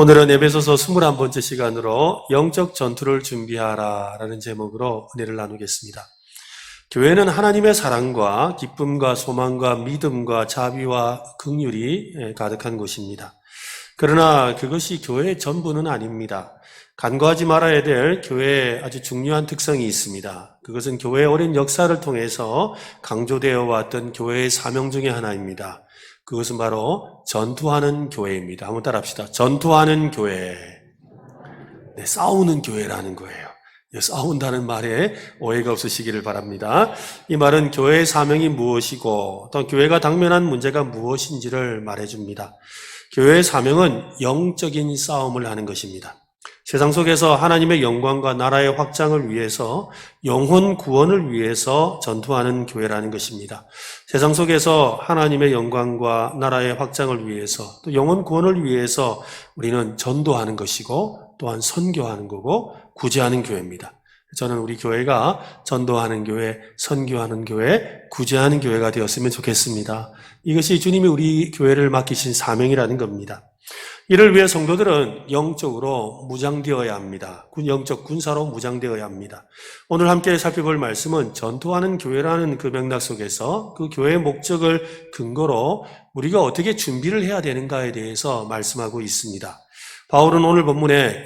오늘은 에베소서 21번째 시간으로 영적 전투를 준비하라 라는 제목으로 은혜를 나누겠습니다. 교회는 하나님의 사랑과 기쁨과 소망과 믿음과 자비와 긍휼이 가득한 곳입니다. 그러나 그것이 교회의 전부는 아닙니다. 간과하지 말아야 될 교회의 아주 중요한 특성이 있습니다. 그것은 교회의 오랜 역사를 통해서 강조되어 왔던 교회의 사명 중에 하나입니다. 그것은 바로 전투하는 교회입니다. 한번 따라합시다. 전투하는 교회. 네, 싸우는 교회라는 거예요. 싸운다는 말에 오해가 없으시기를 바랍니다. 이 말은 교회의 사명이 무엇이고 또 교회가 당면한 문제가 무엇인지를 말해줍니다. 교회의 사명은 영적인 싸움을 하는 것입니다. 세상 속에서 하나님의 영광과 나라의 확장을 위해서 영혼 구원을 위해서 전투하는 교회라는 것입니다. 세상 속에서 하나님의 영광과 나라의 확장을 위해서 또 영혼 구원을 위해서 우리는 전도하는 것이고 또한 선교하는 거고 구제하는 교회입니다. 저는 우리 교회가 전도하는 교회, 선교하는 교회, 구제하는 교회가 되었으면 좋겠습니다. 이것이 주님이 우리 교회를 맡기신 사명이라는 겁니다. 이를 위해 성도들은 영적으로 무장되어야 합니다. 영적 군사로 무장되어야 합니다. 오늘 함께 살펴볼 말씀은 전투하는 교회라는 그 맥락 속에서 그 교회의 목적을 근거로 우리가 어떻게 준비를 해야 되는가에 대해서 말씀하고 있습니다. 바울은 오늘 본문에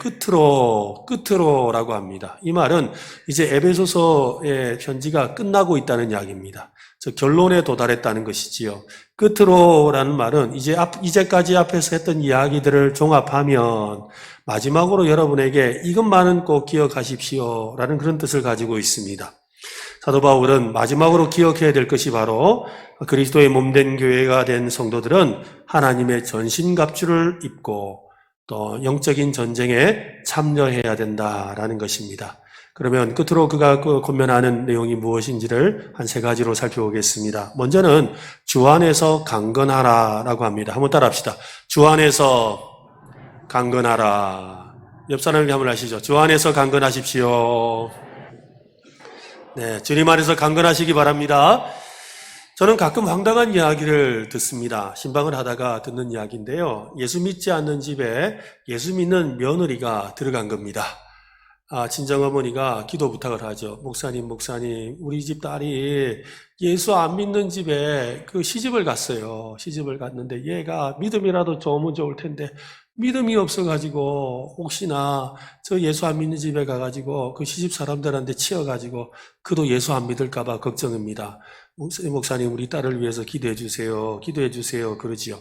끝으로라고 합니다. 이 말은 이제 에베소서의 편지가 끝나고 있다는 이야기입니다. 결론에 도달했다는 것이지요. 끝으로라는 말은 이제까지 앞에서 했던 이야기들을 종합하면 마지막으로 여러분에게 이것만은 꼭 기억하십시오 라는 그런 뜻을 가지고 있습니다. 사도 바울은 마지막으로 기억해야 될 것이 바로 그리스도의 몸된 교회가 된 성도들은 하나님의 전신갑주를 입고 또 영적인 전쟁에 참여해야 된다라는 것입니다. 그러면 끝으로 그가 권면하는 내용이 무엇인지를 한 세 가지로 살펴보겠습니다. 먼저는 주 안에서 강건하라라고 합니다. 한번 따라합시다. 주 안에서 강건하라. 옆 사람에게 한번 하시죠. 주 안에서 강건하십시오. 네, 주님 안에서 강건하시기 바랍니다. 저는 가끔 황당한 이야기를 듣습니다. 신방을 하다가 듣는 이야기인데요. 예수 믿지 않는 집에 예수 믿는 며느리가 들어간 겁니다. 친정어머니가 기도 부탁을 하죠. 목사님, 우리 집 딸이 예수 안 믿는 집에 시집을 갔어요. 시집을 갔는데 얘가 믿음이라도 좋으면 좋을 텐데 믿음이 없어가지고 혹시나 저 예수 안 믿는 집에 가가지고 그 시집 사람들한테 치여가지고 그도 예수 안 믿을까봐 걱정입니다. 목사님, 우리 딸을 위해서 기도해 주세요. 그러지요.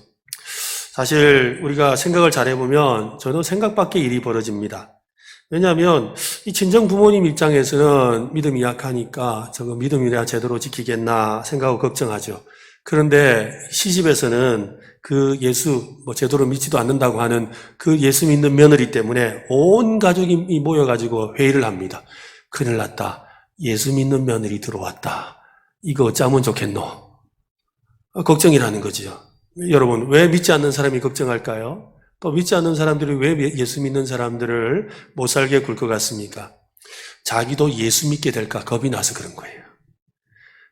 사실 우리가 생각을 잘해보면 저는 생각 밖의 일이 벌어집니다. 왜냐하면 이 친정 부모님 입장에서는 믿음이 약하니까 저거 믿음이나 제대로 지키겠나 생각하고 걱정하죠. 그런데 시집에서는 그 예수 제대로 믿지도 않는다고 하는 그 예수 믿는 며느리 때문에 온 가족이 모여가지고 회의를 합니다. 큰일 났다. 예수 믿는 며느리 들어왔다. 이거 어쩌면 좋겠노? 걱정이라는 거지요. 여러분, 왜 믿지 않는 사람이 걱정할까요? 또 믿지 않는 사람들이 왜 예수 믿는 사람들을 못 살게 굴 것 같습니까? 자기도 예수 믿게 될까 겁이 나서 그런 거예요.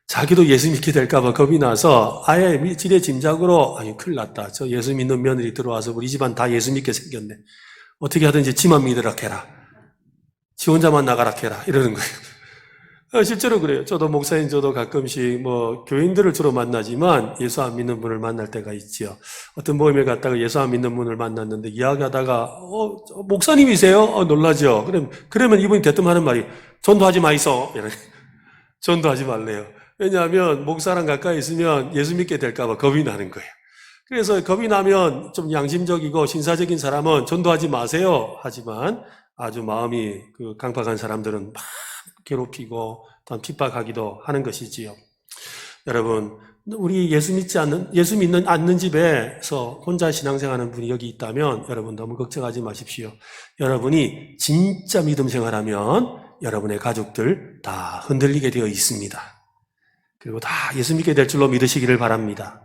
자기도 예수 믿게 될까 봐 겁이 나서 아예 지레 짐작으로 큰일 났다. 저 예수 믿는 며느리 들어와서 우리 집안 다 예수 믿게 생겼네. 어떻게 하든지 지만 믿으라 해라. 지 혼자만 나가라 해라. 이러는 거예요. 실제로 그래요. 저도 가끔씩 교인들을 주로 만나지만 예수 안 믿는 분을 만날 때가 있지요. 어떤 모임에 갔다가 예수 안 믿는 분을 만났는데 이야기하다가 목사님이세요? 놀라죠. 그러면 이분이 대뜸 하는 말이 전도하지 마이소. 전도하지 말래요. 왜냐하면 목사랑 가까이 있으면 예수 믿게 될까 봐 겁이 나는 거예요. 그래서 겁이 나면 좀 양심적이고 신사적인 사람은 전도하지 마세요. 하지만 아주 마음이 강팍한 사람들은 막 괴롭히고 또한 핍박하기도 하는 것이지요. 여러분, 우리 예수 믿는 않는 집에서 혼자 신앙생활하는 분이 여기 있다면 여러분 너무 걱정하지 마십시오. 여러분이 진짜 믿음 생활하면 여러분의 가족들 다 흔들리게 되어 있습니다. 그리고 다 예수 믿게 될 줄로 믿으시기를 바랍니다.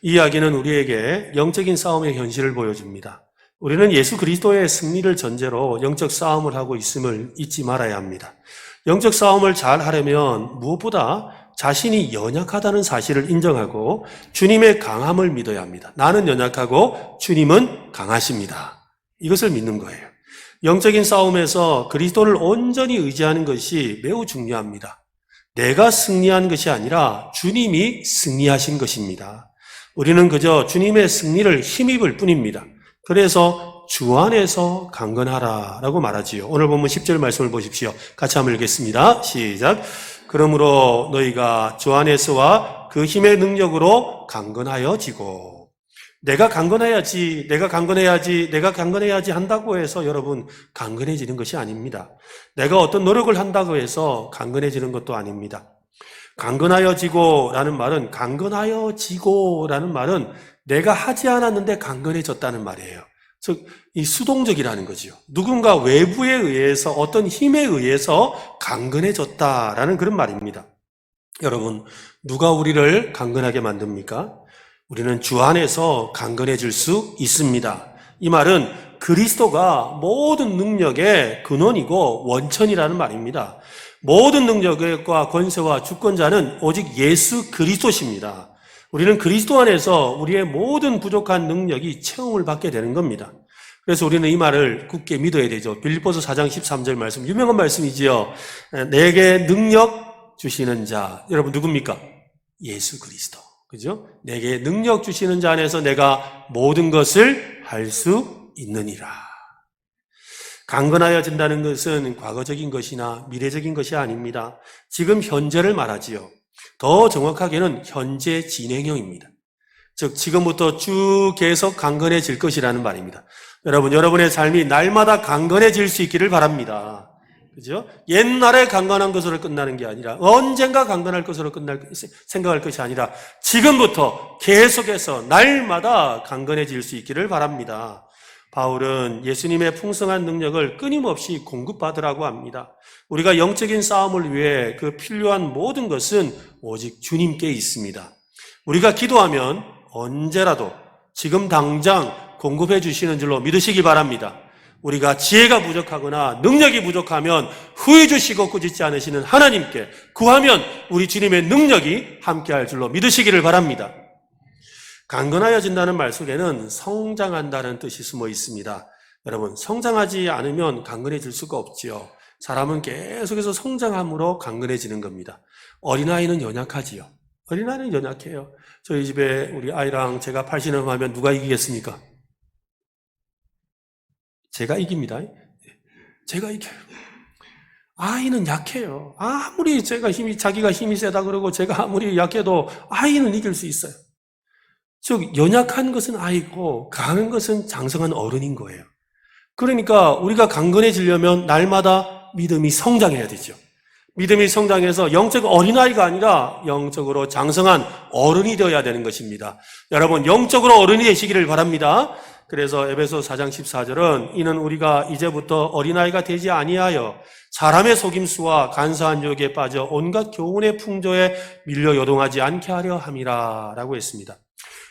이 이야기는 우리에게 영적인 싸움의 현실을 보여줍니다. 우리는 예수 그리스도의 승리를 전제로 영적 싸움을 하고 있음을 잊지 말아야 합니다. 영적 싸움을 잘 하려면 무엇보다 자신이 연약하다는 사실을 인정하고 주님의 강함을 믿어야 합니다. 나는 연약하고 주님은 강하십니다. 이것을 믿는 거예요. 영적인 싸움에서 그리스도를 온전히 의지하는 것이 매우 중요합니다. 내가 승리한 것이 아니라 주님이 승리하신 것입니다. 우리는 그저 주님의 승리를 힘입을 뿐입니다. 그래서 주 안에서 강건하라라고 말하지요. 오늘 본문 10절 말씀을 보십시오. 같이 한번 읽겠습니다. 시작. 그러므로 너희가 주 안에서와 그 힘의 능력으로 강건하여지고. 내가 강건해야지 한다고 해서 여러분 강건해지는 것이 아닙니다. 내가 어떤 노력을 한다고 해서 강건해지는 것도 아닙니다. 강건하여지고라는 말은 내가 하지 않았는데 강건해졌다는 말이에요. 즉, 이 수동적이라는 거죠. 누군가 외부에 의해서 어떤 힘에 의해서 강건해졌다라는 그런 말입니다. 여러분, 누가 우리를 강건하게 만듭니까? 우리는 주 안에서 강건해질 수 있습니다. 이 말은 그리스도가 모든 능력의 근원이고 원천이라는 말입니다. 모든 능력과 권세와 주권자는 오직 예수 그리스도십니다. 우리는 그리스도 안에서 우리의 모든 부족한 능력이 체험을 받게 되는 겁니다. 그래서 우리는 이 말을 굳게 믿어야 되죠. 빌립보서 4장 13절 말씀, 유명한 말씀이지요. 내게 능력 주시는 자, 여러분 누굽니까? 예수 그리스도. 그죠? 내게 능력 주시는 자 안에서 내가 모든 것을 할 수 있느니라. 강건하여진다는 것은 과거적인 것이나 미래적인 것이 아닙니다. 지금 현재를 말하지요. 더 정확하게는 현재 진행형입니다. 즉 지금부터 쭉 계속 강건해질 것이라는 말입니다. 여러분, 여러분의 삶이 날마다 강건해질 수 있기를 바랍니다. 그죠? 옛날에 강건한 것으로 끝나는 게 아니라 언젠가 강건할 것으로 생각할 것이 아니라 지금부터 계속해서 날마다 강건해질 수 있기를 바랍니다. 바울은 예수님의 풍성한 능력을 끊임없이 공급받으라고 합니다. 우리가 영적인 싸움을 위해 그 필요한 모든 것은 오직 주님께 있습니다. 우리가 기도하면 언제라도 지금 당장 공급해 주시는 줄로 믿으시기 바랍니다. 우리가 지혜가 부족하거나 능력이 부족하면 후회 주시고 꾸짖지 않으시는 하나님께 구하면 우리 주님의 능력이 함께할 줄로 믿으시기를 바랍니다. 강건하여진다는 말 속에는 성장한다는 뜻이 숨어 있습니다. 여러분, 성장하지 않으면 강건해질 수가 없지요. 사람은 계속해서 성장함으로 강건해지는 겁니다. 어린아이는 연약하지요. 어린아이는 연약해요. 저희 집에 우리 아이랑 제가 팔씨름하면 누가 이기겠습니까? 제가 이깁니다. 제가 이겨요. 아이는 약해요. 아무리 자기가 힘이 세다 그러고 제가 아무리 약해도 아이는 이길 수 있어요. 즉, 연약한 것은 아이고 강한 것은 장성한 어른인 거예요. 그러니까 우리가 강건해지려면 날마다 믿음이 성장해야 되죠. 믿음이 성장해서 영적 어린아이가 아니라 영적으로 장성한 어른이 되어야 되는 것입니다. 여러분, 영적으로 어른이 되시기를 바랍니다. 그래서 에베소 4장 14절은 이는 우리가 이제부터 어린아이가 되지 아니하여 사람의 속임수와 간사한 유혹에 빠져 온갖 교훈의 풍조에 밀려 요동하지 않게 하려 함이라 라고 했습니다.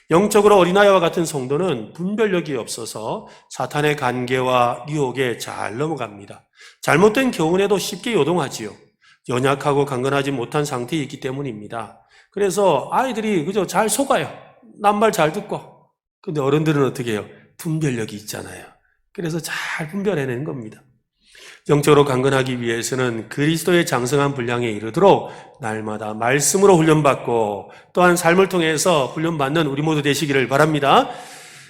영적으로 어린아이와 같은 성도는 분별력이 없어서 사탄의 관계와 유혹에 잘 넘어갑니다. 잘못된 교훈에도 쉽게 요동하지요. 연약하고 강건하지 못한 상태에 있기 때문입니다. 그래서 아이들이 그저 잘 속아요. 남 말 잘 듣고. 근데 어른들은 어떻게 해요? 분별력이 있잖아요. 그래서 잘 분별해내는 겁니다. 영적으로 강건하기 위해서는 그리스도의 장성한 분량에 이르도록 날마다 말씀으로 훈련받고 또한 삶을 통해서 훈련받는 우리 모두 되시기를 바랍니다.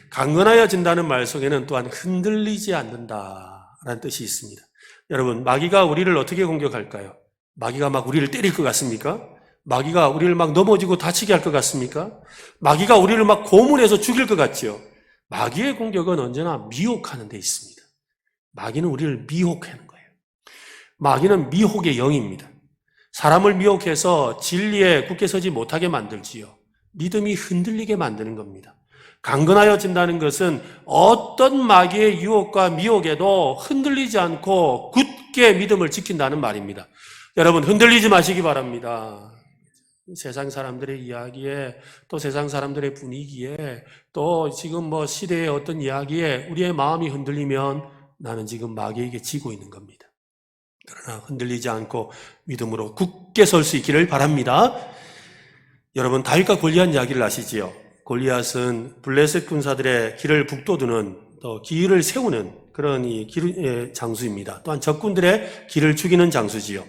강건하여진다는 말 속에는 또한 흔들리지 않는다라는 뜻이 있습니다. 여러분, 마귀가 우리를 어떻게 공격할까요? 마귀가 막 우리를 때릴 것 같습니까? 마귀가 우리를 막 넘어지고 다치게 할 것 같습니까? 마귀가 우리를 막 고문해서 죽일 것 같지요? 마귀의 공격은 언제나 미혹하는 데 있습니다. 마귀는 우리를 미혹하는 거예요. 마귀는 미혹의 영입니다. 사람을 미혹해서 진리에 굳게 서지 못하게 만들지요. 믿음이 흔들리게 만드는 겁니다. 강건하여진다는 것은 어떤 마귀의 유혹과 미혹에도 흔들리지 않고 굳게 믿음을 지킨다는 말입니다. 여러분, 흔들리지 마시기 바랍니다. 세상 사람들의 이야기에 또 세상 사람들의 분위기에 또 지금 시대의 어떤 이야기에 우리의 마음이 흔들리면 나는 지금 마귀에게 지고 있는 겁니다. 그러나 흔들리지 않고 믿음으로 굳게 설 수 있기를 바랍니다. 여러분, 다윗과 골리앗 이야기를 아시지요? 골리앗은 블레셋 군사들의 길을 북돋우는, 또 길을 세우는 그런 장수입니다. 또한 적군들의 길을 죽이는 장수지요.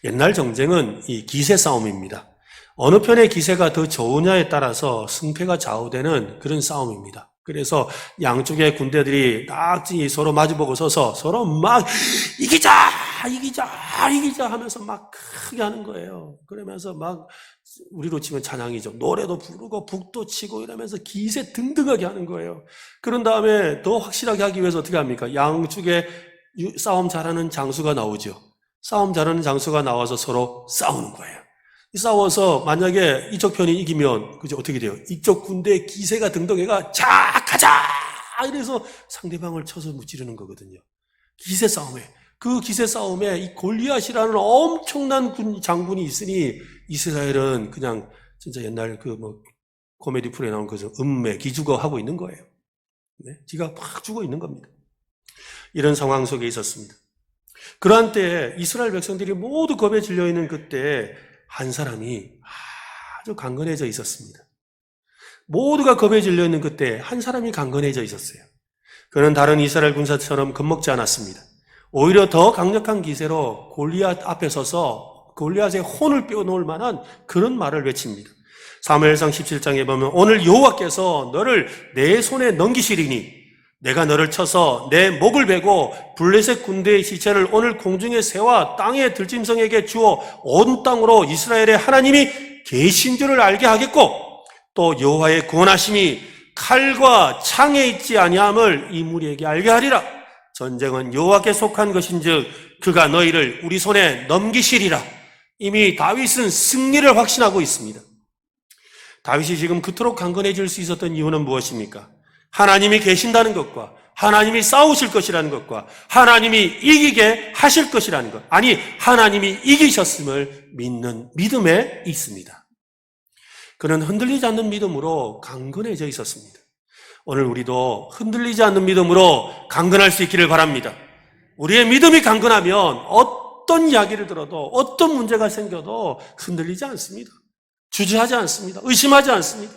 옛날 정쟁은 이 기세 싸움입니다. 어느 편의 기세가 더 좋으냐에 따라서 승패가 좌우되는 그런 싸움입니다. 그래서 양쪽의 군대들이 딱 서로 마주보고 서서 서로 막 이기자 하면서 막 크게 하는 거예요. 그러면서 막 우리로 치면 찬양이죠. 노래도 부르고 북도 치고 이러면서 기세 등등하게 하는 거예요. 그런 다음에 더 확실하게 하기 위해서 어떻게 합니까? 양쪽에 싸움 잘하는 장수가 나오죠. 싸움 잘하는 장수가 나와서 서로 싸우는 거예요. 싸워서 만약에 이쪽 편이 이기면 그죠, 어떻게 돼요? 이쪽 군대의 기세가 등등해가 자 가자 이래서 상대방을 쳐서 무찌르는 거거든요. 기세 싸움에, 그 기세 싸움에 이 골리앗이라는 엄청난 장군이 있으니 이스라엘은 그냥 진짜 옛날 코미디 프로에 나온 거죠. 음매 기죽어 하고 있는 거예요. 네? 지가 막 죽어 있는 겁니다. 이런 상황 속에 있었습니다. 그러한 때에 이스라엘 백성들이 모두 겁에 질려 있는 그때 한 사람이 아주 강건해져 있었습니다. 모두가 겁에 질려 있는 그때 한 사람이 강건해져 있었어요. 그는 다른 이스라엘 군사처럼 겁먹지 않았습니다. 오히려 더 강력한 기세로 골리앗 앞에 서서 골리앗의 혼을 빼어놓을 만한 그런 말을 외칩니다. 사무엘상 17장에 보면 오늘 여호와께서 너를 내 손에 넘기시리니 내가 너를 쳐서 내 목을 베고 블레셋 군대의 시체를 오늘 공중의 새와 땅의 들짐승에게 주어 온 땅으로 이스라엘의 하나님이 계신 줄을 알게 하겠고 또 여호와의 구원하심이 칼과 창에 있지 아니함을 이 무리에게 알게 하리라. 전쟁은 여호와께 속한 것인즉 그가 너희를 우리 손에 넘기시리라. 이미 다윗은 승리를 확신하고 있습니다. 다윗이 지금 그토록 강건해질 수 있었던 이유는 무엇입니까? 하나님이 계신다는 것과 하나님이 싸우실 것이라는 것과 하나님이 이기게 하실 것이라는 것, 아니 하나님이 이기셨음을 믿는 믿음에 있습니다. 그는 흔들리지 않는 믿음으로 강건해져 있었습니다. 오늘 우리도 흔들리지 않는 믿음으로 강건할 수 있기를 바랍니다. 우리의 믿음이 강건하면 어떤 이야기를 들어도 어떤 문제가 생겨도 흔들리지 않습니다. 주저하지 않습니다. 의심하지 않습니다.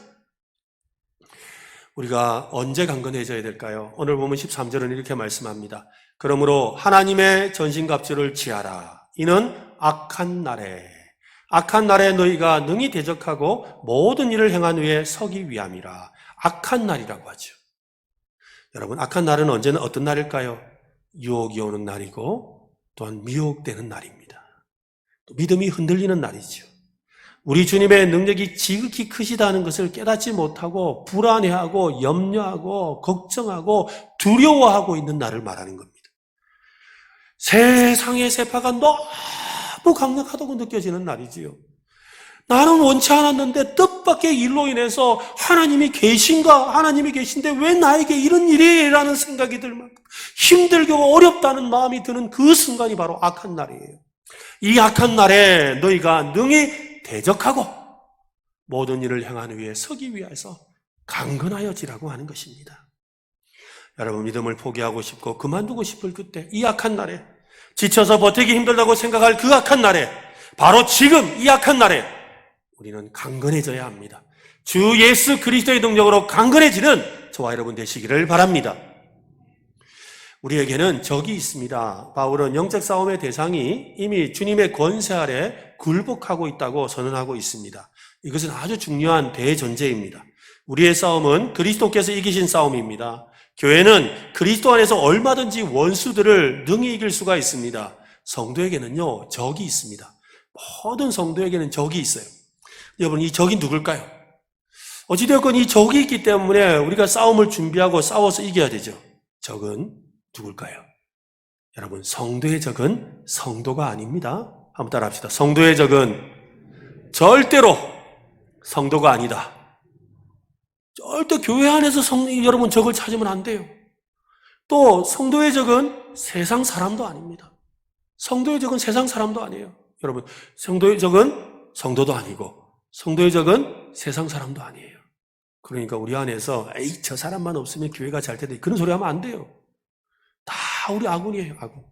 우리가 언제 강건해져야 될까요? 오늘 보면 13절은 이렇게 말씀합니다. 그러므로 하나님의 전신갑주를 취하라. 이는 악한 날에 너희가 능히 대적하고 모든 일을 행한 후에 서기 위함이라. 악한 날이라고 하죠. 여러분, 악한 날은 언제나 어떤 날일까요? 유혹이 오는 날이고 또한 미혹되는 날입니다. 또 믿음이 흔들리는 날이죠. 우리 주님의 능력이 지극히 크시다는 것을 깨닫지 못하고 불안해하고 염려하고 걱정하고 두려워하고 있는 날을 말하는 겁니다. 세상의 세파가 너무 강력하다고 느껴지는 날이지요. 나는 원치 않았는데 뜻밖의 일로 인해서 하나님이 계신가? 하나님이 계신데 왜 나에게 이런 일이? 라는 생각이 들 만큼 힘들고 어렵다는 마음이 드는 그 순간이 바로 악한 날이에요. 이 악한 날에 너희가 능히 대적하고 모든 일을 행한 후에 서기 위해서 강건하여지라고 하는 것입니다. 여러분, 믿음을 포기하고 싶고 그만두고 싶을 그때, 이 악한 날에, 지쳐서 버티기 힘들다고 생각할 그 악한 날에, 바로 지금 이 악한 날에 우리는 강건해져야 합니다. 주 예수 그리스도의 능력으로 강건해지는 저와 여러분 되시기를 바랍니다. 우리에게는 적이 있습니다. 바울은 영적 싸움의 대상이 이미 주님의 권세 아래 굴복하고 있다고 선언하고 있습니다. 이것은 아주 중요한 대전제입니다. 우리의 싸움은 그리스도께서 이기신 싸움입니다. 교회는 그리스도 안에서 얼마든지 원수들을 능히 이길 수가 있습니다. 성도에게는요, 적이 있습니다. 모든 성도에게는 적이 있어요. 여러분, 이 적이 누굴까요? 어찌되었건 이 적이 있기 때문에 우리가 싸움을 준비하고 싸워서 이겨야 되죠. 적은 누굴까요? 여러분, 성도의 적은 성도가 아닙니다. 한번 따라 합시다. 성도의 적은 절대로 성도가 아니다. 절대 교회 안에서 여러분 적을 찾으면 안 돼요. 또 성도의 적은 세상 사람도 아닙니다. 성도의 적은 세상 사람도 아니에요. 여러분, 성도의 적은 성도도 아니고 성도의 적은 세상 사람도 아니에요. 그러니까 우리 안에서 에이, 저 사람만 없으면 교회가 잘 텐데 그런 소리 하면 안 돼요. 다 우리 아군이에요, 아군.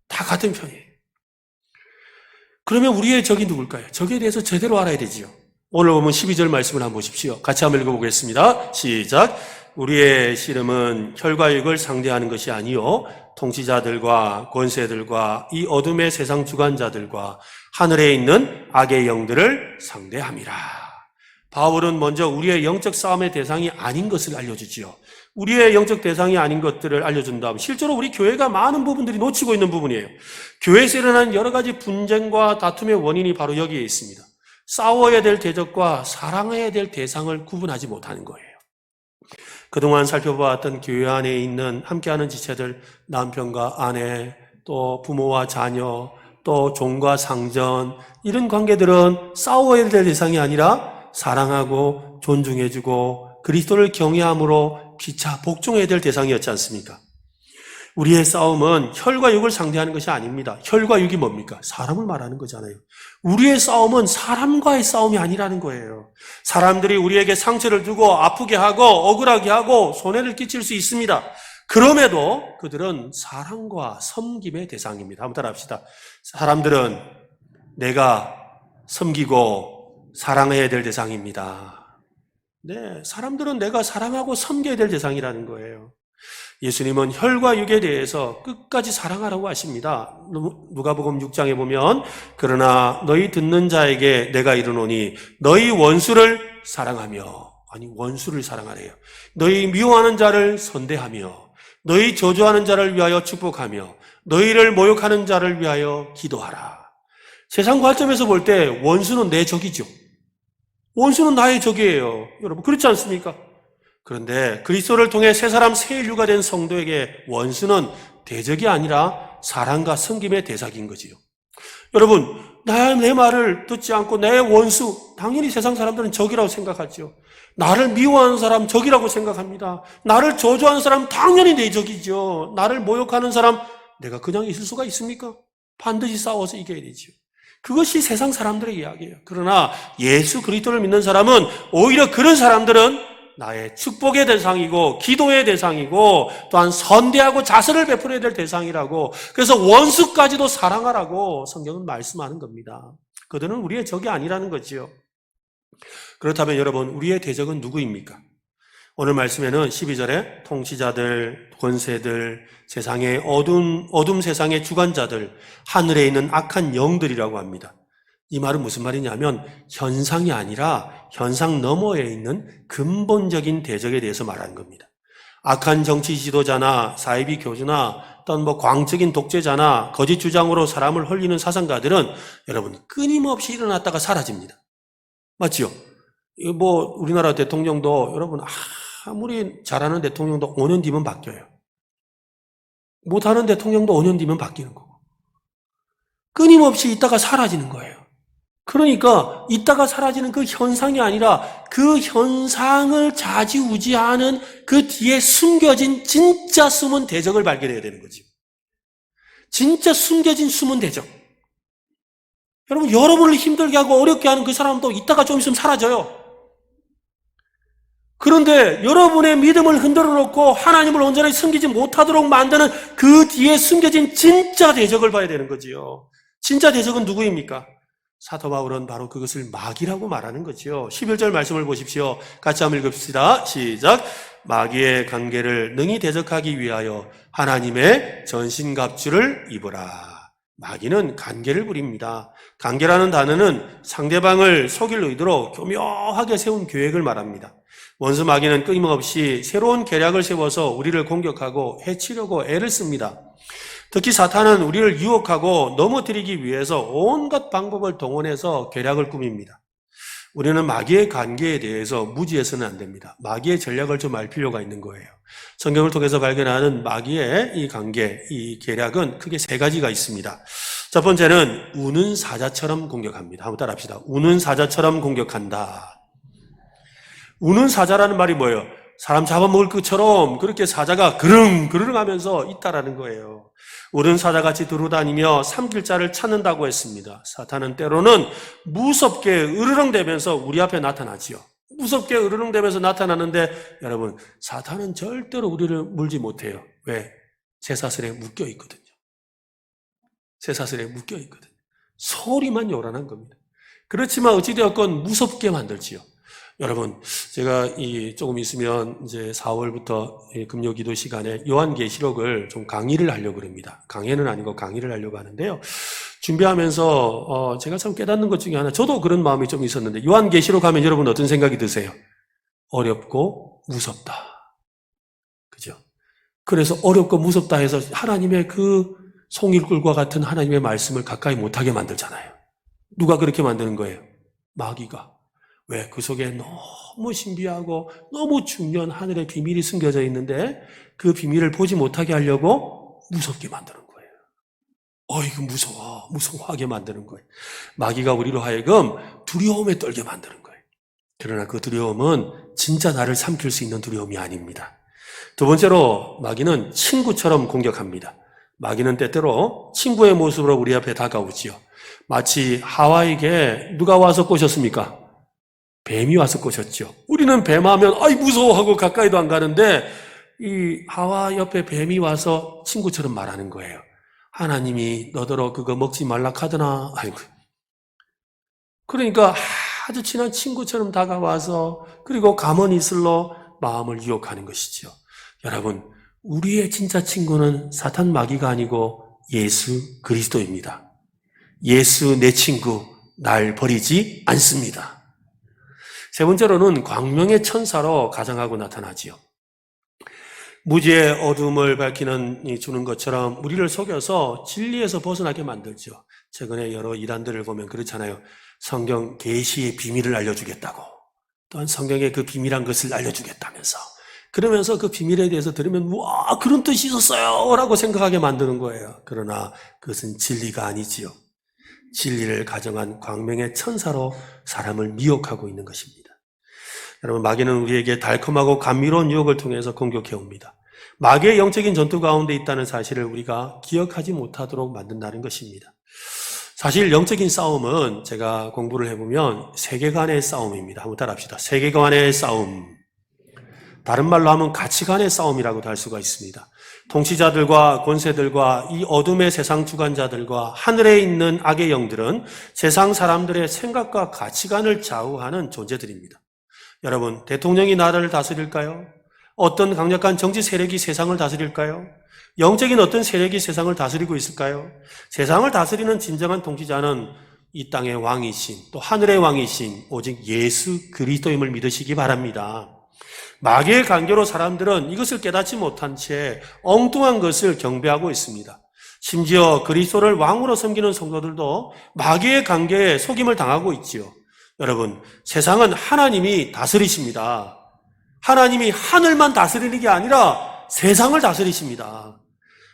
다 다 같은 편이에요. 그러면 우리의 적이 누굴까요? 적에 대해서 제대로 알아야 되지요. 오늘 보면 12절 말씀을 한번 보십시오. 같이 한번 읽어보겠습니다. 시작. 우리의 씨름은 혈과 육을 상대하는 것이 아니요 통치자들과 권세들과 이 어둠의 세상 주관자들과 하늘에 있는 악의 영들을 상대함이라. 바울은 먼저 우리의 영적 싸움의 대상이 아닌 것을 알려주지요. 우리의 영적 대상이 아닌 것들을 알려준 다음 실제로 우리 교회가 많은 부분들이 놓치고 있는 부분이에요. 교회에서 일어나는 여러 가지 분쟁과 다툼의 원인이 바로 여기에 있습니다. 싸워야 될 대적과 사랑해야 될 대상을 구분하지 못하는 거예요. 그동안 살펴보았던 교회 안에 있는 함께하는 지체들, 남편과 아내, 또 부모와 자녀, 또 종과 상전, 이런 관계들은 싸워야 될 대상이 아니라 사랑하고 존중해주고 그리스도를 경외함으로 피차 복종해야 될 대상이었지 않습니까? 우리의 싸움은 혈과 육을 상대하는 것이 아닙니다. 혈과 육이 뭡니까? 사람을 말하는 거잖아요. 우리의 싸움은 사람과의 싸움이 아니라는 거예요. 사람들이 우리에게 상처를 주고 아프게 하고 억울하게 하고 손해를 끼칠 수 있습니다. 그럼에도 그들은 사랑과 섬김의 대상입니다. 한번 따라합시다. 사람들은 내가 섬기고 사랑해야 될 대상입니다. 네, 사람들은 내가 사랑하고 섬겨야 될 대상이라는 거예요. 예수님은 혈과 육에 대해서 끝까지 사랑하라고 하십니다. 누가복음 6장에 보면 그러나 너희 듣는 자에게 내가 이르노니 너희 원수를 사랑하며, 아니 원수를 사랑하래요. 너희 미워하는 자를 선대하며 너희 저주하는 자를 위하여 축복하며 너희를 모욕하는 자를 위하여 기도하라. 세상 관점에서 볼 때 원수는 내 적이죠. 원수는 나의 적이에요. 여러분 그렇지 않습니까? 그런데 그리스도를 통해 새 사람 새 인류가 된 성도에게 원수는 대적이 아니라 사랑과 섬김의 대상인 거지요. 여러분, 내 말을 듣지 않고 내 원수, 당연히 세상 사람들은 적이라고 생각하죠. 나를 미워하는 사람 적이라고 생각합니다. 나를 저주하는 사람 당연히 내 적이죠. 나를 모욕하는 사람 내가 그냥 있을 수가 있습니까? 반드시 싸워서 이겨야 되죠. 그것이 세상 사람들의 이야기예요. 그러나 예수 그리스도를 믿는 사람은 오히려 그런 사람들은 나의 축복의 대상이고 기도의 대상이고 또한 선대하고 자선을 베풀어야 될 대상이라고, 그래서 원수까지도 사랑하라고 성경은 말씀하는 겁니다. 그들은 우리의 적이 아니라는 거지요. 그렇다면 여러분, 우리의 대적은 누구입니까? 오늘 말씀에는 12절에 통치자들, 권세들, 세상의 어둠 세상의 주관자들, 하늘에 있는 악한 영들이라고 합니다. 이 말은 무슨 말이냐면 현상이 아니라 현상 너머에 있는 근본적인 대적에 대해서 말하는 겁니다. 악한 정치 지도자나 사이비 교주나 어떤 광적인 독재자나 거짓 주장으로 사람을 홀리는 사상가들은 여러분 끊임없이 일어났다가 사라집니다. 맞지요? 우리나라 대통령도 여러분 아무리 잘하는 대통령도 5년 뒤면 바뀌어요. 못하는 대통령도 5년 뒤면 바뀌는 거고. 끊임없이 있다가 사라지는 거예요. 그러니까 있다가 사라지는 그 현상이 아니라 그 현상을 좌지우지하는 그 뒤에 숨겨진 진짜 숨은 대적을 발견해야 되는 거지. 진짜 숨겨진 숨은 대적. 여러분, 여러분을 힘들게 하고 어렵게 하는 그 사람도 있다가 좀 있으면 사라져요. 그런데 여러분의 믿음을 흔들어 놓고 하나님을 온전히 섬기지 못하도록 만드는 그 뒤에 숨겨진 진짜 대적을 봐야 되는 거지요. 진짜 대적은 누구입니까? 사도 바울은 바로 그것을 마귀라고 말하는 거지요. 11절 말씀을 보십시오. 같이 한번 읽읍시다. 시작. 마귀의 관계를 능히 대적하기 위하여 하나님의 전신갑주를 입으라. 마귀는 관계를 부립니다. 관계라는 단어는 상대방을 속일 의도로 교묘하게 세운 계획을 말합니다. 원수 마귀는 끊임없이 새로운 계략을 세워서 우리를 공격하고 해치려고 애를 씁니다. 특히 사탄은 우리를 유혹하고 넘어뜨리기 위해서 온갖 방법을 동원해서 계략을 꾸밉니다. 우리는 마귀의 관계에 대해서 무지해서는 안 됩니다. 마귀의 전략을 좀 알 필요가 있는 거예요. 성경을 통해서 발견하는 마귀의 이 관계, 이 계략은 크게 세 가지가 있습니다. 첫 번째는 우는 사자처럼 공격합니다. 한번 따라합시다. 우는 사자처럼 공격한다. 우는 사자라는 말이 뭐예요? 사람 잡아먹을 것처럼 그렇게 사자가 그릉그릉 하면서 있다라는 거예요. 우는 사자같이 두루다니며 삼킬 자를 찾는다고 했습니다. 사탄은 때로는 무섭게 으르렁대면서 우리 앞에 나타나지요. 무섭게 으르렁대면서 나타나는데 여러분, 사탄은 절대로 우리를 물지 못해요. 왜? 쇠사슬에 묶여 있거든요. 쇠사슬에 묶여 있거든요. 소리만 요란한 겁니다. 그렇지만 어찌되었건 무섭게 만들지요. 여러분, 제가 조금 있으면 이제 4월부터 금요 기도 시간에 요한계시록을 좀 강의를 하려고 합니다. 강해는 아니고 강의를 하려고 하는데요. 준비하면서 제가 참 깨닫는 것 중에 하나, 저도 그런 마음이 좀 있었는데, 요한계시록 하면 여러분 어떤 생각이 드세요? 어렵고 무섭다. 그죠? 그래서 어렵고 무섭다 해서 하나님의 그 송일굴과 같은 하나님의 말씀을 가까이 못하게 만들잖아요. 누가 그렇게 만드는 거예요? 마귀가. 왜? 그 속에 너무 신비하고 너무 중요한 하늘의 비밀이 숨겨져 있는데 그 비밀을 보지 못하게 하려고 무섭게 만드는 거예요. 이거 무서워. 무서워하게 만드는 거예요. 마귀가 우리로 하여금 두려움에 떨게 만드는 거예요. 그러나 그 두려움은 진짜 나를 삼킬 수 있는 두려움이 아닙니다. 두 번째로 마귀는 친구처럼 공격합니다. 마귀는 때때로 친구의 모습으로 우리 앞에 다가오지요. 마치 하와에게 누가 와서 꼬셨습니까? 뱀이 와서 꼬셨죠. 우리는 뱀하면 무서워하고 가까이도 안 가는데 이 하와 옆에 뱀이 와서 친구처럼 말하는 거예요. 하나님이 너더러 그거 먹지 말라 카드나. 아이고. 그러니까 아주 친한 친구처럼 다가와서 그리고 가만히 있을러 마음을 유혹하는 것이죠. 여러분, 우리의 진짜 친구는 사탄 마귀가 아니고 예수 그리스도입니다. 예수 내 친구, 날 버리지 않습니다. 세 번째로는 광명의 천사로 가장하고 나타나지요. 무지의 어둠을 주는 것처럼 우리를 속여서 진리에서 벗어나게 만들죠. 최근에 여러 이단들을 보면 그렇잖아요. 성경 계시의 비밀을 알려주겠다고. 또한 성경의 그 비밀한 것을 알려주겠다면서. 그러면서 그 비밀에 대해서 들으면 와, 그런 뜻이 있었어요 라고 생각하게 만드는 거예요. 그러나 그것은 진리가 아니지요. 진리를 가정한 광명의 천사로 사람을 미혹하고 있는 것입니다. 여러분, 마귀는 우리에게 달콤하고 감미로운 유혹을 통해서 공격해 옵니다. 마귀의 영적인 전투 가운데 있다는 사실을 우리가 기억하지 못하도록 만든다는 것입니다. 사실 영적인 싸움은 제가 공부를 해보면 세계관의 싸움입니다. 한번 따라합시다. 세계관의 싸움. 다른 말로 하면 가치관의 싸움이라고도 할 수가 있습니다. 통치자들과 권세들과 이 어둠의 세상 주관자들과 하늘에 있는 악의 영들은 세상 사람들의 생각과 가치관을 좌우하는 존재들입니다. 여러분, 대통령이 나라를 다스릴까요? 어떤 강력한 정치 세력이 세상을 다스릴까요? 영적인 어떤 세력이 세상을 다스리고 있을까요? 세상을 다스리는 진정한 통치자는 이 땅의 왕이신, 또 하늘의 왕이신 오직 예수 그리스도임을 믿으시기 바랍니다. 마귀의 간계로 사람들은 이것을 깨닫지 못한 채 엉뚱한 것을 경배하고 있습니다. 심지어 그리스도를 왕으로 섬기는 성도들도 마귀의 간계에 속임을 당하고 있지요. 여러분, 세상은 하나님이 다스리십니다. 하나님이 하늘만 다스리는 게 아니라 세상을 다스리십니다.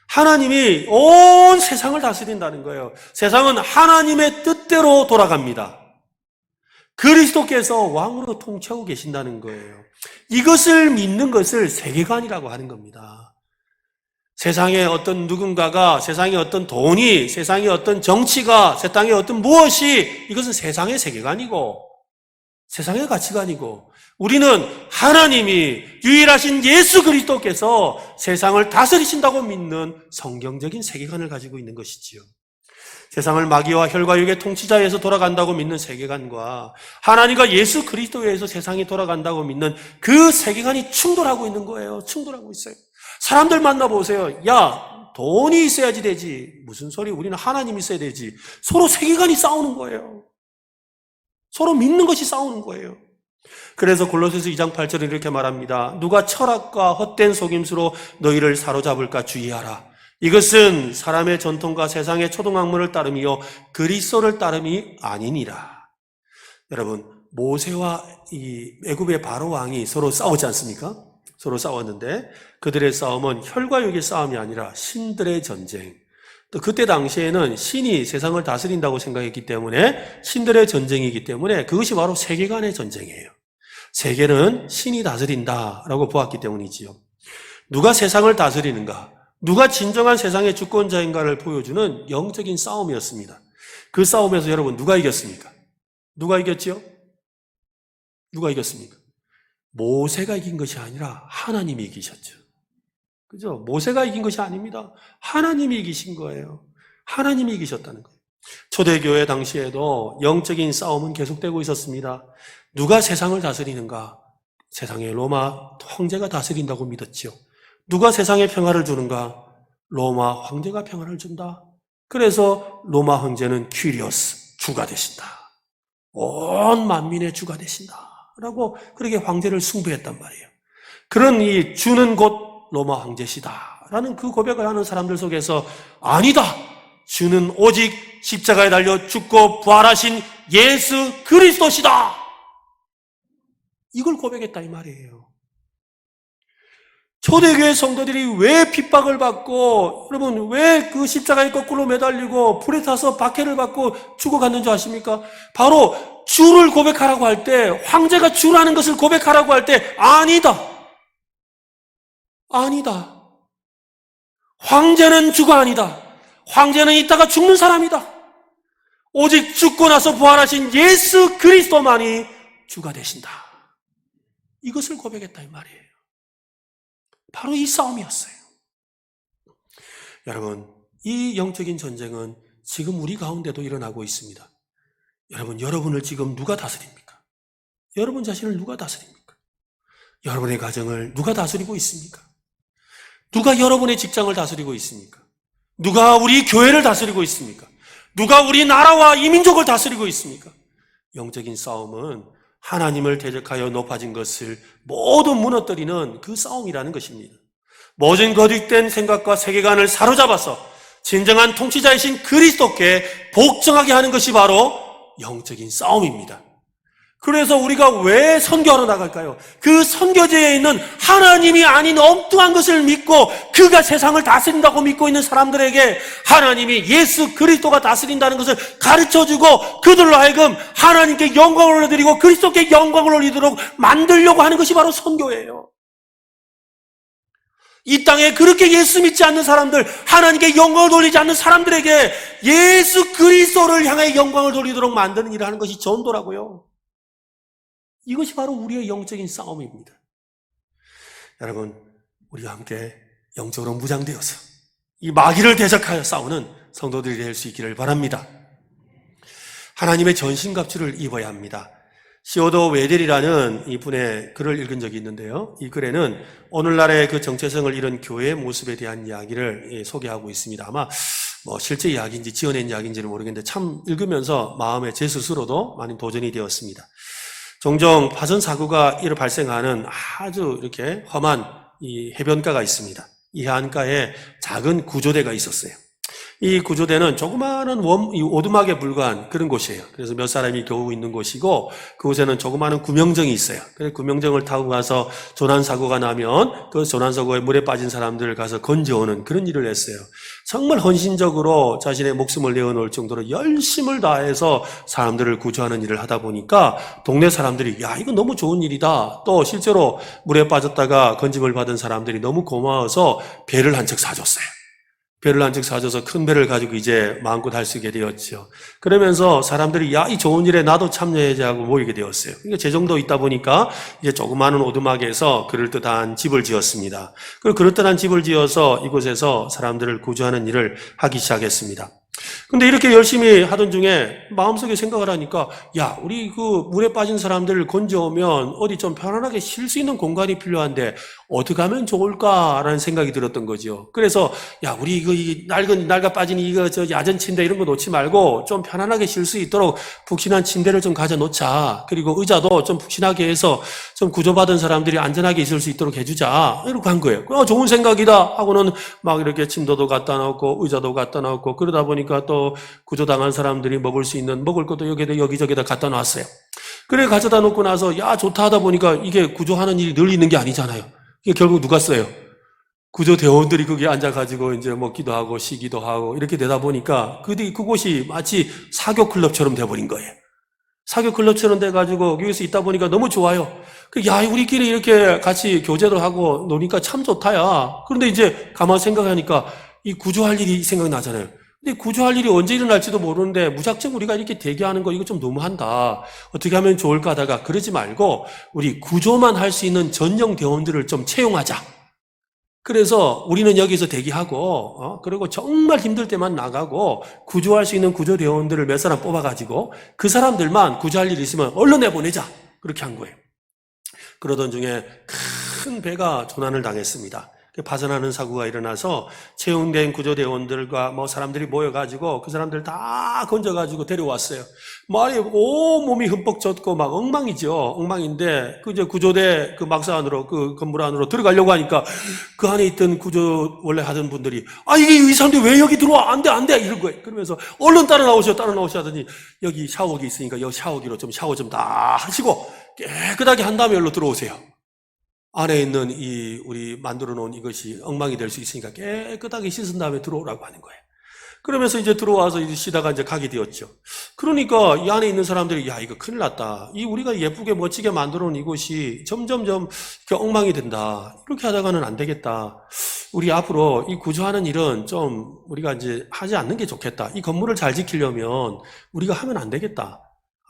하나님이 온 세상을 다스린다는 거예요. 세상은 하나님의 뜻대로 돌아갑니다. 그리스도께서 왕으로 통치하고 계신다는 거예요. 이것을 믿는 것을 세계관이라고 하는 겁니다. 세상에 어떤 누군가가, 세상에 어떤 돈이, 세상에 어떤 정치가, 세상에 어떤 무엇이, 이것은 세상의 세계관이고 세상의 가치관이고, 우리는 하나님이 유일하신 예수 그리스도께서 세상을 다스리신다고 믿는 성경적인 세계관을 가지고 있는 것이지요. 세상을 마귀와 혈과육의 통치자에서 돌아간다고 믿는 세계관과 하나님과 예수 그리스도에 의해서 세상이 돌아간다고 믿는 그 세계관이 충돌하고 있는 거예요. 충돌하고 있어요. 사람들 만나보세요. 야, 돈이 있어야지 되지. 무슨 소리? 우리는 하나님이 있어야 되지. 서로 세계관이 싸우는 거예요. 서로 믿는 것이 싸우는 거예요. 그래서 골로새서 2장 8절에 이렇게 말합니다. 누가 철학과 헛된 속임수로 너희를 사로잡을까 주의하라. 이것은 사람의 전통과 세상의 초등학문을 따름이요 그리스도를 따름이 아니니라. 여러분, 모세와 이 애굽의 바로 왕이 서로 싸우지 않습니까? 서로 싸웠는데 그들의 싸움은 혈과 육의 싸움이 아니라 신들의 전쟁. 또 그때 당시에는 신이 세상을 다스린다고 생각했기 때문에 신들의 전쟁이기 때문에 그것이 바로 세계관의 전쟁이에요. 세계는 신이 다스린다라고 보았기 때문이지요. 누가 세상을 다스리는가? 누가 진정한 세상의 주권자인가를 보여주는 영적인 싸움이었습니다. 그 싸움에서 여러분 누가 이겼습니까? 누가 이겼지요? 누가 이겼습니까? 모세가 이긴 것이 아니라 하나님이 이기셨죠. 그죠? 모세가 이긴 것이 아닙니다. 하나님이 이기신 거예요. 하나님이 이기셨다는 거예요. 초대교회 당시에도 영적인 싸움은 계속되고 있었습니다. 누가 세상을 다스리는가? 세상의 로마 황제가 다스린다고 믿었지요. 누가 세상에 평화를 주는가? 로마 황제가 평화를 준다. 그래서 로마 황제는 퀴리오스, 주가 되신다. 온 만민의 주가 되신다. 라고 그렇게 황제를 숭배했단 말이에요. 그런 이 주는 곧 로마 황제시다. 라는 그 고백을 하는 사람들 속에서 아니다. 주는 오직 십자가에 달려 죽고 부활하신 예수 그리스도시다. 이걸 고백했다 이 말이에요. 초대교회 성도들이 왜 핍박을 받고 여러분 왜 그 십자가에 거꾸로 매달리고 불에 타서 박해를 받고 죽어갔는 줄 아십니까? 바로 주를 고백하라고 할 때 황제가 주라는 것을 고백하라고 할 때 아니다. 아니다. 황제는 주가 아니다. 황제는 이따가 죽는 사람이다. 오직 죽고 나서 부활하신 예수 그리스도만이 주가 되신다. 이것을 고백했다 이 말이에요. 바로 이 싸움이었어요. 여러분, 이 영적인 전쟁은 지금 우리 가운데도 일어나고 있습니다. 여러분, 여러분을 지금 누가 다스립니까? 여러분 자신을 누가 다스립니까? 여러분의 가정을 누가 다스리고 있습니까? 누가 여러분의 직장을 다스리고 있습니까? 누가 우리 교회를 다스리고 있습니까? 누가 우리 나라와 이민족을 다스리고 있습니까? 영적인 싸움은 하나님을 대적하여 높아진 것을 모두 무너뜨리는 그 싸움이라는 것입니다. 모든 거짓된 생각과 세계관을 사로잡아서 진정한 통치자이신 그리스도께 복종하게 하는 것이 바로 영적인 싸움입니다. 그래서 우리가 왜 선교하러 나갈까요? 그 선교지에 있는 하나님이 아닌 엉뚱한 것을 믿고 그가 세상을 다스린다고 믿고 있는 사람들에게 하나님이 예수 그리스도가 다스린다는 것을 가르쳐주고 그들로 하여금 하나님께 영광을 올려드리고 그리스도께 영광을 올리도록 만들려고 하는 것이 바로 선교예요. 이 땅에 그렇게 예수 믿지 않는 사람들, 하나님께 영광을 돌리지 않는 사람들에게 예수 그리스도를 향해 영광을 돌리도록 만드는 일을 하는 것이 전도라고요. 이것이 바로 우리의 영적인 싸움입니다. 여러분, 우리가 함께 영적으로 무장되어서 이 마귀를 대적하여 싸우는 성도들이 될 수 있기를 바랍니다. 하나님의 전신갑주를 입어야 합니다. 시오도 웨델이라는 이분의 글을 읽은 적이 있는데요. 이 글에는 오늘날의 그 정체성을 잃은 교회의 모습에 대한 이야기를 소개하고 있습니다. 아마 실제 이야기인지 지어낸 이야기인지는 모르겠는데 참 읽으면서 마음에 제 스스로도 많이 도전이 되었습니다. 종종 파손 사고가 발생하는 아주 이렇게 험한 이 해변가가 있습니다. 이 해안가에 작은 구조대가 있었어요. 이 구조대는 조그마한 오두막에 불과한 그런 곳이에요. 그래서 몇 사람이 겨우 있는 곳이고 그곳에는 조그마한 구명정이 있어요. 그래서 구명정을 타고 가서 조난사고가 나면 그 조난사고에 물에 빠진 사람들을 가서 건져오는 그런 일을 했어요. 정말 헌신적으로 자신의 목숨을 내어놓을 정도로 열심을 다해서 사람들을 구조하는 일을 하다 보니까 동네 사람들이 야 이거 너무 좋은 일이다. 또 실제로 물에 빠졌다가 건짐을 받은 사람들이 너무 고마워서 배를 한 척 사줬어요. 배를 한 척 사줘서 큰 배를 가지고 이제 마음껏 할 수 있게 되었죠. 그러면서 사람들이 야, 이 좋은 일에 나도 참여해야지 하고 모이게 되었어요. 그러니까 제 정도 있다 보니까 이제 조그마한 오두막에서 그럴듯한 집을 지었습니다. 그리고 그럴듯한 집을 지어서 이곳에서 사람들을 구조하는 일을 하기 시작했습니다. 근데 이렇게 열심히 하던 중에 마음속에 생각을 하니까 야, 우리 그 물에 빠진 사람들을 건져오면 어디 좀 편안하게 쉴 수 있는 공간이 필요한데 어떻게 하면 좋을까라는 생각이 들었던 거죠. 그래서 야, 우리 이거 낡아 빠진 이거 야전 침대 이런 거 놓지 말고 좀 편안하게 쉴 수 있도록 푹신한 침대를 좀 가져 놓자. 그리고 의자도 좀 푹신하게 해서 좀 구조받은 사람들이 안전하게 있을 수 있도록 해주자. 이렇게 한 거예요. 좋은 생각이다 하고는 막 이렇게 침도도 갖다 놓고 의자도 갖다 놓고 그러다 보니까 또 구조당한 사람들이 먹을 수 있는 먹을 것도 여기저기다 갖다 놨어요. 그래 가져다 놓고 나서 야 좋다 하다 보니까 이게 구조하는 일이 늘 있는 게 아니잖아요. 이게 결국 누가 써요? 구조대원들이 거기 앉아가지고 이제 먹기도 하고 쉬기도 하고 이렇게 되다 보니까 그곳이 마치 사교클럽처럼 돼버린 거예요. 사교클럽처럼 돼가지고 여기서 있다 보니까 너무 좋아요. 야, 우리끼리 이렇게 같이 교제도 하고 노니까 참 좋다, 야. 그런데 이제 가만 생각하니까 이 구조할 일이 생각나잖아요. 근데 구조할 일이 언제 일어날지도 모르는데 무작정 우리가 이렇게 대기하는 거 이거 좀 너무한다. 어떻게 하면 좋을까 하다가 그러지 말고 우리 구조만 할 수 있는 전용 대원들을 좀 채용하자. 그래서 우리는 여기서 대기하고 그리고 정말 힘들 때만 나가고 구조할 수 있는 구조대원들을 몇 사람 뽑아가지고 그 사람들만 구조할 일 있으면 얼른 내보내자. 그렇게 한 거예요. 그러던 중에 큰 배가 조난을 당했습니다. 파손하는 사고가 일어나서 채용된 구조대원들과 사람들이 모여가지고 그 사람들 다 건져가지고 데려왔어요. 말이 온몸이 흠뻑 젖고 막 엉망이죠. 엉망인데 그 이제 구조대 그 막사 안으로 그 건물 안으로 들어가려고 하니까 그 안에 있던 구조 원래 하던 분들이 이 사람들 왜 여기 들어와? 안 돼 이런 거예요. 그러면서 얼른 따라 나오셔 하더니 여기 샤워기 있으니까 여기 샤워기로 좀 샤워 좀 다 하시고 깨끗하게 한 다음에 여기로 들어오세요. 안에 있는 우리 만들어 놓은 이것이 엉망이 될 수 있으니까 깨끗하게 씻은 다음에 들어오라고 하는 거예요. 그러면서 이제 들어와서 이제 쉬다가 이제 가게 되었죠. 그러니까 이 안에 있는 사람들이 이거 큰일 났다. 우리가 예쁘게 멋지게 만들어 놓은 이곳이 점점점 이렇게 엉망이 된다. 이렇게 하다가는 안 되겠다. 우리 앞으로 이 구조하는 일은 좀 우리가 이제 하지 않는 게 좋겠다. 이 건물을 잘 지키려면 우리가 하면 안 되겠다.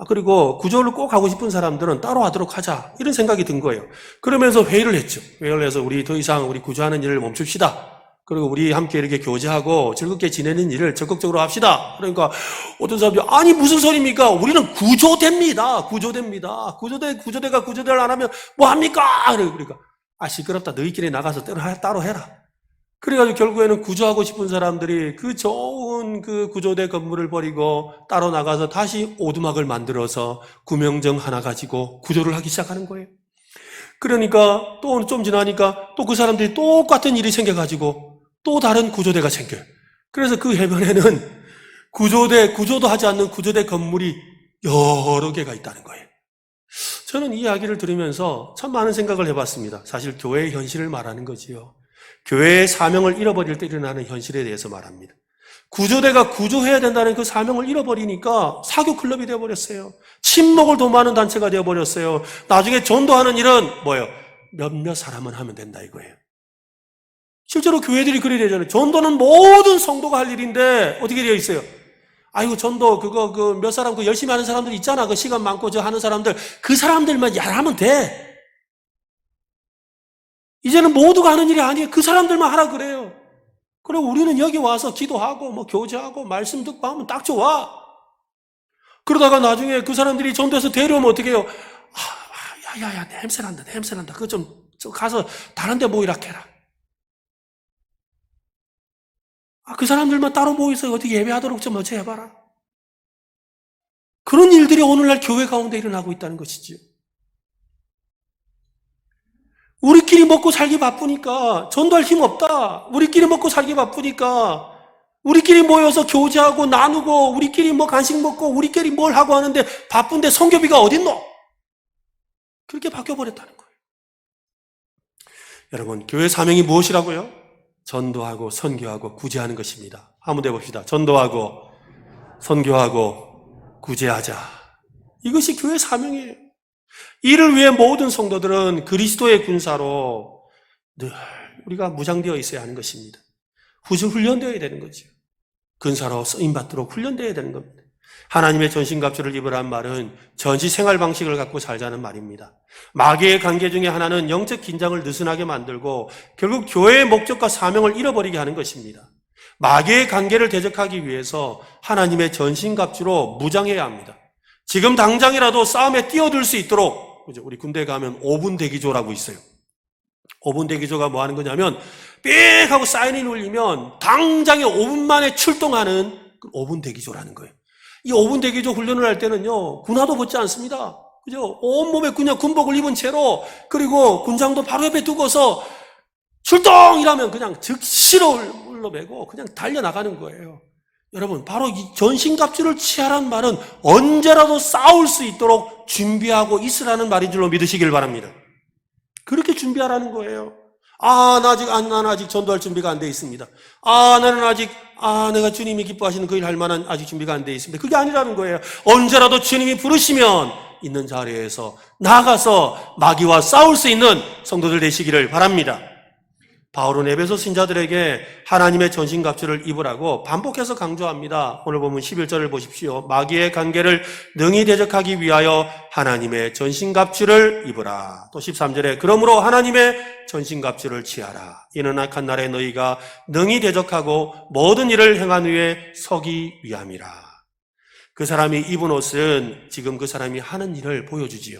그리고 구조를 꼭 하고 싶은 사람들은 따로 하도록 하자. 이런 생각이 든 거예요. 그러면서 회의를 했죠. 회의를 해서 우리 더 이상 우리 구조하는 일을 멈춥시다. 그리고 우리 함께 이렇게 교제하고 즐겁게 지내는 일을 적극적으로 합시다. 그러니까 어떤 사람들이 무슨 소리입니까? 우리는 구조대입니다. 구조대가 구조대를 안 하면 뭐 합니까? 그러니까 시끄럽다. 너희끼리 나가서 따로 해라. 그래가지고 결국에는 구조하고 싶은 사람들이 그 좋은 그 구조대 건물을 버리고 따로 나가서 다시 오두막을 만들어서 구명정 하나 가지고 구조를 하기 시작하는 거예요. 그러니까 또 좀 지나니까 또 그 사람들이 똑같은 일이 생겨가지고 또 다른 구조대가 생겨요. 그래서 그 해변에는 구조도 하지 않는 구조대 건물이 여러 개가 있다는 거예요. 저는 이 이야기를 들으면서 참 많은 생각을 해봤습니다. 사실 교회의 현실을 말하는 거지요. 교회의 사명을 잃어버릴 때 일어나는 현실에 대해서 말합니다. 구조대가 구조해야 된다는 그 사명을 잃어버리니까 사교 클럽이 되어버렸어요. 친목을 도모하는 단체가 되어버렸어요. 나중에 전도하는 일은 뭐예요? 몇몇 사람은 하면 된다 이거예요. 실제로 교회들이 그래야 되잖아요. 전도는 모든 성도가 할 일인데 어떻게 되어 있어요? 전도 몇 사람 열심히 하는 사람들 있잖아. 그 시간 많고 하는 사람들, 그 사람들만 하면 돼. 이제는 모두가 하는 일이 아니에요. 그 사람들만 하라 그래요. 그리고 우리는 여기 와서 기도하고 교제하고 말씀 듣고 하면 딱 좋아. 그러다가 나중에 그 사람들이 전도해서 데려오면 어떻게 해요? 야, 냄새난다. 그거 좀 가서 다른 데 모이라 해라. 그 사람들만 따로 모여서 어떻게 예배하도록 좀 어찌 해봐라. 그런 일들이 오늘날 교회 가운데 일어나고 있다는 것이지요. 우리끼리 먹고 살기 바쁘니까 전도할 힘 없다. 우리끼리 먹고 살기 바쁘니까 우리끼리 모여서 교제하고 나누고 우리끼리 간식 먹고 우리끼리 뭘 하고 하는데 바쁜데 선교비가 어딨노? 그렇게 바뀌어버렸다는 거예요. 여러분, 교회 사명이 무엇이라고요? 전도하고 선교하고 구제하는 것입니다. 한번 해봅시다. 전도하고 선교하고 구제하자. 이것이 교회 사명이에요. 이를 위해 모든 성도들은 그리스도의 군사로 늘 우리가 무장되어 있어야 하는 것입니다. 훈련되어야 되는 거죠. 군사로 쓰임받도록 훈련되어야 되는 겁니다. 하나님의 전신갑주를 입으라는 말은 전시 생활 방식을 갖고 살자는 말입니다. 마귀의 관계 중에 하나는 영적 긴장을 느슨하게 만들고 결국 교회의 목적과 사명을 잃어버리게 하는 것입니다. 마귀의 관계를 대적하기 위해서 하나님의 전신갑주로 무장해야 합니다. 지금 당장이라도 싸움에 뛰어들 수 있도록 우리 군대 가면 5분 대기조라고 있어요. 5분 대기조가 뭐 하는 거냐면 삑 하고 사이렌이 울리면 당장에 5분 만에 출동하는 5분 대기조라는 거예요. 이 5분 대기조 훈련을 할 때는요, 군화도 벗지 않습니다. 그죠? 온몸에 그냥 군복을 입은 채로, 그리고 군장도 바로 옆에 두고서 출동이라면 그냥 즉시로 울러매고 그냥 달려나가는 거예요. 여러분, 바로 이 전신갑주를 취하라는 말은 언제라도 싸울 수 있도록 준비하고 있으라는 말인 줄로 믿으시길 바랍니다. 그렇게 준비하라는 거예요. 나는 아직 전도할 준비가 안 돼 있습니다. 나는 아직, 내가 주님이 기뻐하시는 그 일 할 만한 아직 준비가 안 돼 있습니다. 그게 아니라는 거예요. 언제라도 주님이 부르시면 있는 자리에서 나가서 마귀와 싸울 수 있는 성도들 되시기를 바랍니다. 바울은 에베소 신자들에게 하나님의 전신갑주를 입으라고 반복해서 강조합니다. 오늘 보면 11절을 보십시오. 마귀의 관계를 능히 대적하기 위하여 하나님의 전신갑주를 입으라. 또 13절에 그러므로 하나님의 전신갑주를 취하라. 이는 악한 날에 너희가 능히 대적하고 모든 일을 행한 후에 서기 위함이라. 그 사람이 입은 옷은 지금 그 사람이 하는 일을 보여주지요.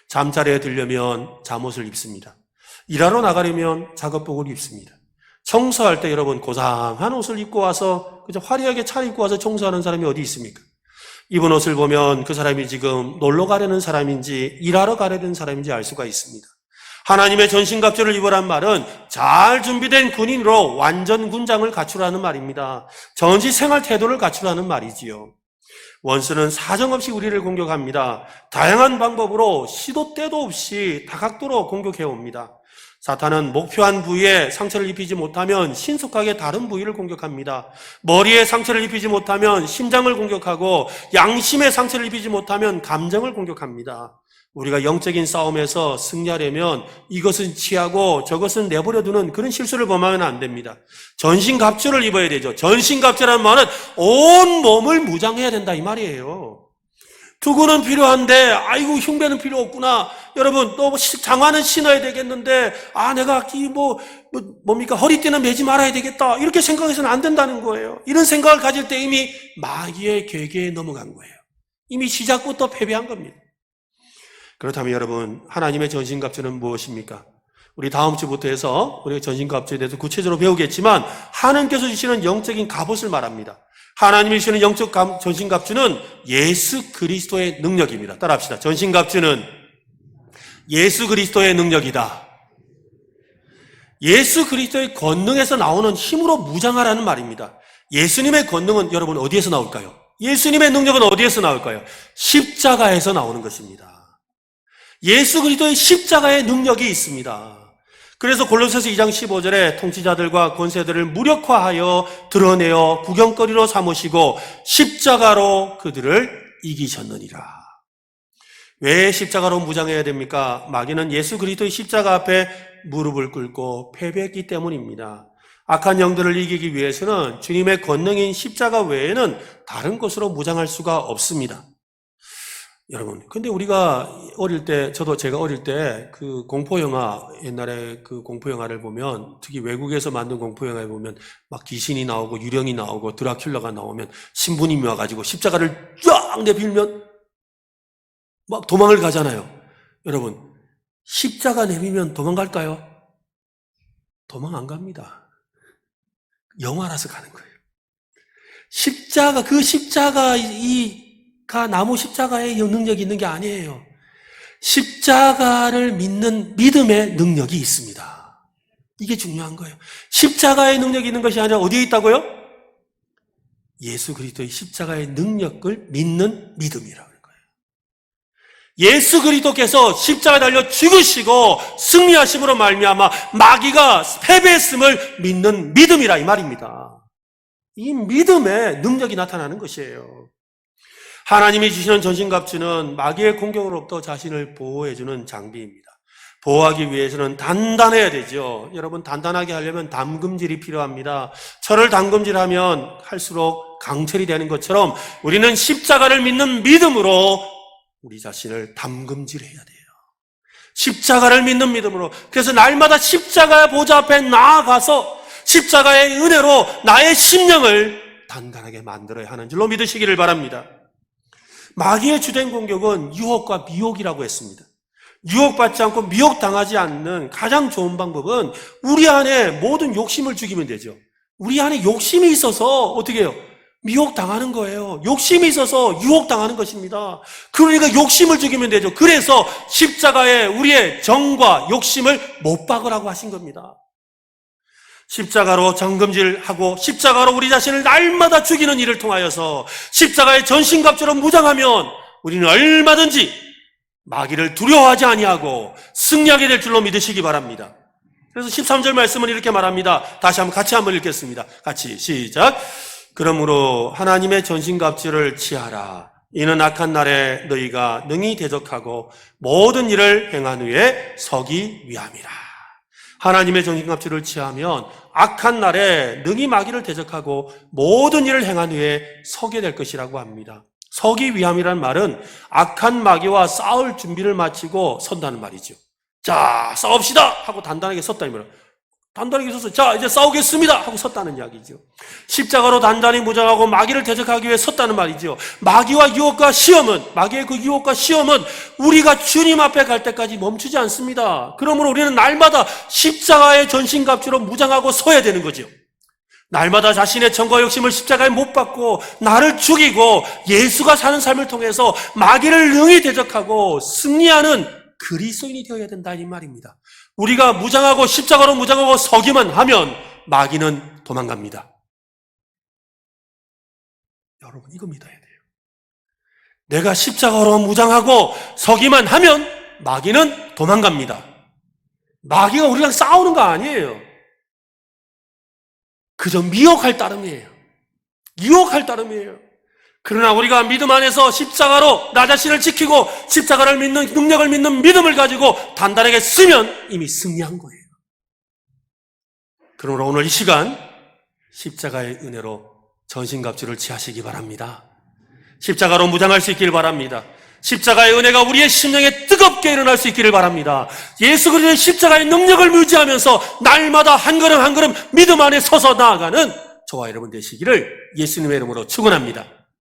잠자리에 들려면 잠옷을 입습니다. 일하러 나가려면 작업복을 입습니다. 청소할 때 여러분 고상한 옷을 입고 와서 그저 화려하게 차려입고 와서 청소하는 사람이 어디 있습니까? 입은 옷을 보면 그 사람이 지금 놀러 가려는 사람인지 일하러 가려는 사람인지 알 수가 있습니다. 하나님의 전신갑주를 입으란 말은 잘 준비된 군인으로 완전 군장을 갖추라는 말입니다. 전시 생활 태도를 갖추라는 말이지요. 원수는 사정없이 우리를 공격합니다. 다양한 방법으로 시도 때도 없이 다각도로 공격해옵니다. 사탄은 목표한 부위에 상처를 입히지 못하면 신속하게 다른 부위를 공격합니다. 머리에 상처를 입히지 못하면 심장을 공격하고 양심에 상처를 입히지 못하면 감정을 공격합니다. 우리가 영적인 싸움에서 승리하려면 이것은 취하고 저것은 내버려두는 그런 실수를 범하면 안 됩니다. 전신갑주를 입어야 되죠. 전신갑주라는 말은 온 몸을 무장해야 된다 이 말이에요. 투구는 필요한데 아이고 흉배는 필요 없구나. 여러분 또 장화는 신어야 되겠는데 내가 뭡니까 허리띠는 매지 말아야 되겠다. 이렇게 생각해서는 안 된다는 거예요. 이런 생각을 가질 때 이미 마귀의 괴계에 넘어간 거예요. 이미 시작부터 패배한 겁니다. 그렇다면 여러분 하나님의 전신갑주는 무엇입니까? 우리 다음 주부터 해서 우리가 전신갑주에 대해서 구체적으로 배우겠지만 하나님께서 주시는 영적인 갑옷을 말합니다. 하나님이 주시는 영적 전신갑주는 예수 그리스도의 능력입니다. 따라합시다. 전신갑주는 예수 그리스도의 능력이다. 예수 그리스도의 권능에서 나오는 힘으로 무장하라는 말입니다. 예수님의 권능은 여러분 어디에서 나올까요? 예수님의 능력은 어디에서 나올까요? 십자가에서 나오는 것입니다. 예수 그리스도의 십자가의 능력이 있습니다. 그래서 골로새서 2장 15절에 통치자들과 권세들을 무력화하여 드러내어 구경거리로 삼으시고 십자가로 그들을 이기셨느니라. 왜 십자가로 무장해야 됩니까? 마귀는 예수 그리스도의 십자가 앞에 무릎을 꿇고 패배했기 때문입니다. 악한 영들을 이기기 위해서는 주님의 권능인 십자가 외에는 다른 것으로 무장할 수가 없습니다. 여러분, 근데 우리가 어릴 때, 제가 어릴 때 그 공포영화, 옛날에 그 공포영화를 보면, 특히 외국에서 만든 공포영화에 보면 막 귀신이 나오고 유령이 나오고 드라큘라가 나오면 신부님이 와가지고 십자가를 쫙 내밀면 막 도망을 가잖아요. 여러분, 십자가 내밀면 도망갈까요? 도망 안 갑니다. 영화라서 가는 거예요. 그 십자가, 나무 십자가에 능력이 있는 게 아니에요. 십자가를 믿는 믿음의 능력이 있습니다. 이게 중요한 거예요. 십자가의 능력이 있는 것이 아니라 어디에 있다고요? 예수 그리스도의 십자가의 능력을 믿는 믿음이라고 하는 거예요. 예수 그리스도께서 십자가에 달려 죽으시고 승리하심으로 말미암아 마귀가 패배했음을 믿는 믿음이라 이 말입니다. 이 믿음의 능력이 나타나는 것이에요. 하나님이 주시는 전신갑주는 마귀의 공격으로부터 자신을 보호해주는 장비입니다. 보호하기 위해서는 단단해야 되죠. 여러분 단단하게 하려면 담금질이 필요합니다. 철을 담금질하면 할수록 강철이 되는 것처럼 우리는 십자가를 믿는 믿음으로 우리 자신을 담금질해야 돼요. 십자가를 믿는 믿음으로. 그래서 날마다 십자가 보좌 앞에 나아가서 십자가의 은혜로 나의 심령을 단단하게 만들어야 하는 줄로 믿으시기를 바랍니다. 마귀의 주된 공격은 유혹과 미혹이라고 했습니다. 유혹받지 않고 미혹당하지 않는 가장 좋은 방법은 우리 안에 모든 욕심을 죽이면 되죠. 우리 안에 욕심이 있어서 어떻게 해요? 미혹당하는 거예요. 욕심이 있어서 유혹당하는 것입니다. 그러니까 욕심을 죽이면 되죠. 그래서 십자가에 우리의 정과 욕심을 못 박으라고 하신 겁니다. 십자가로 정금질하고 십자가로 우리 자신을 날마다 죽이는 일을 통하여서 십자가의 전신갑주로 무장하면 우리는 얼마든지 마귀를 두려워하지 아니하고 승리하게 될 줄로 믿으시기 바랍니다. 그래서 13절 말씀은 이렇게 말합니다. 다시 한번 같이 한번 읽겠습니다. 같이 시작. 그러므로 하나님의 전신갑주를 취하라. 이는 악한 날에 너희가 능히 대적하고 모든 일을 행한 후에 서기 위함이라. 하나님의 정신갑주를 취하면 악한 날에 능히 마귀를 대적하고 모든 일을 행한 후에 서게 될 것이라고 합니다. 서기 위함이란 말은 악한 마귀와 싸울 준비를 마치고 선다는 말이죠. 자, 싸웁시다! 하고 단단하게 섰다는 말이에요. 단단하게 서서 자, 이제 싸우겠습니다! 하고 섰다는 이야기죠. 십자가로 단단히 무장하고 마귀를 대적하기 위해 섰다는 말이죠. 마귀의 그 유혹과 시험은 우리가 주님 앞에 갈 때까지 멈추지 않습니다. 그러므로 우리는 날마다 십자가의 전신갑주로 무장하고 서야 되는 거죠. 날마다 자신의 정과 욕심을 십자가에 못 박고 나를 죽이고 예수가 사는 삶을 통해서 마귀를 능히 대적하고 승리하는 그리스도인이 되어야 된다 이 말입니다. 우리가 무장하고 십자가로 무장하고 서기만 하면 마귀는 도망갑니다. 여러분 이거 믿어야 돼요. 내가 십자가로 무장하고 서기만 하면 마귀는 도망갑니다. 마귀가 우리랑 싸우는 거 아니에요. 그저 미혹할 따름이에요. 유혹할 따름이에요. 그러나 우리가 믿음 안에서 십자가로 나 자신을 지키고 십자가를 믿는 능력을 믿는 믿음을 가지고 단단하게 쓰면 이미 승리한 거예요. 그러므로 오늘 이 시간 십자가의 은혜로 전신갑주를 취하시기 바랍니다. 십자가로 무장할 수 있기를 바랍니다. 십자가의 은혜가 우리의 심령에 뜨겁게 일어날 수 있기를 바랍니다. 예수 그리스도의 십자가의 능력을 유지하면서 날마다 한 걸음 한 걸음 믿음 안에 서서 나아가는 저와 여러분 되시기를 예수님의 이름으로 축원합니다.